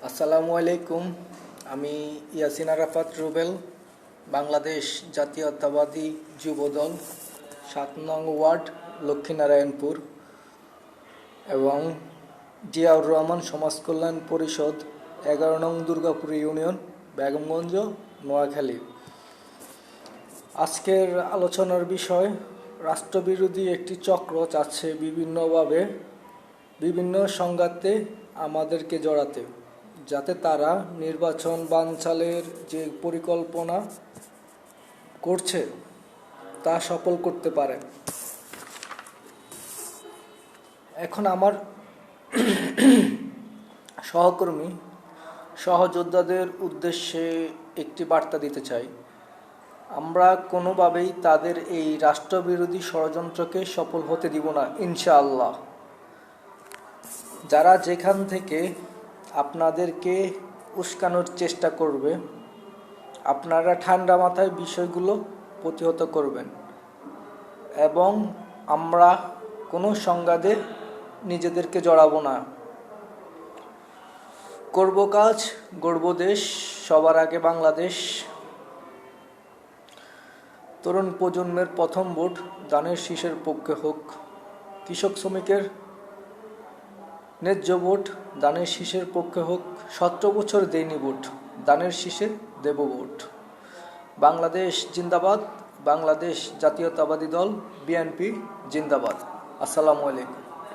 আসসালামু আলাইকুম। আমি ইয়াসিন আরাফাত রুবেল, বাংলাদেশ জাতীয়তাবাদী যুবদল ৭ নং ওয়ার্ড লক্ষ্মীনারায়ণপুর এবং জিয়াউর রহমান সমাজ কল্যাণ পরিষদ ১১ নং দুর্গাপুর ইউনিয়ন, বেগমগঞ্জ, নোয়াখালী। আজকের আলোচনার বিষয়, রাষ্ট্রবিরোধী একটি চক্র চাচ্ছে বিভিন্নভাবে বিভিন্ন সংঘাতে আমাদেরকে জড়াতে, যাতে তারা নির্বাচন বানচালের যে পরিকল্পনা করছে তা সফল করতে পারে। এখন আমার সহকর্মী সহযোদ্ধাদের উদ্দেশ্যে একটি বার্তা দিতে চাই। আমরা কোনোভাবেই তাদের এই রাষ্ট্রবিরোধী ষড়যন্ত্রকে সফল হতে দিব না, ইনশাআল্লাহ। যারা যেখান থেকে আপনাদেরকে উস্কানোর চেষ্টা করবে, আপনারা ঠান্ডা মাথায় বিষয়গুলো প্রতিহত করবেন এবং আমরা কোনো সংঘাতে নিজেদেরকে জড়াবো না। করব কাজ, গড়ব দেশ, সবার আগে বাংলাদেশ। তরুণ প্রজন্মের প্রথম ভোট ধানের শীষের পক্ষে হোক। কৃষক শ্রমিকের ন্যায্য ভোট ধানের শীষের পক্ষে হোক। ১৭ বছর দেয়নি ভোট, ধানের শীষে দেব ভোট। বাংলাদেশ জিন্দাবাদ, বাংলাদেশ জাতীয়তাবাদী দল বিএনপি জিন্দাবাদ। আসসালামু আলাইকুম।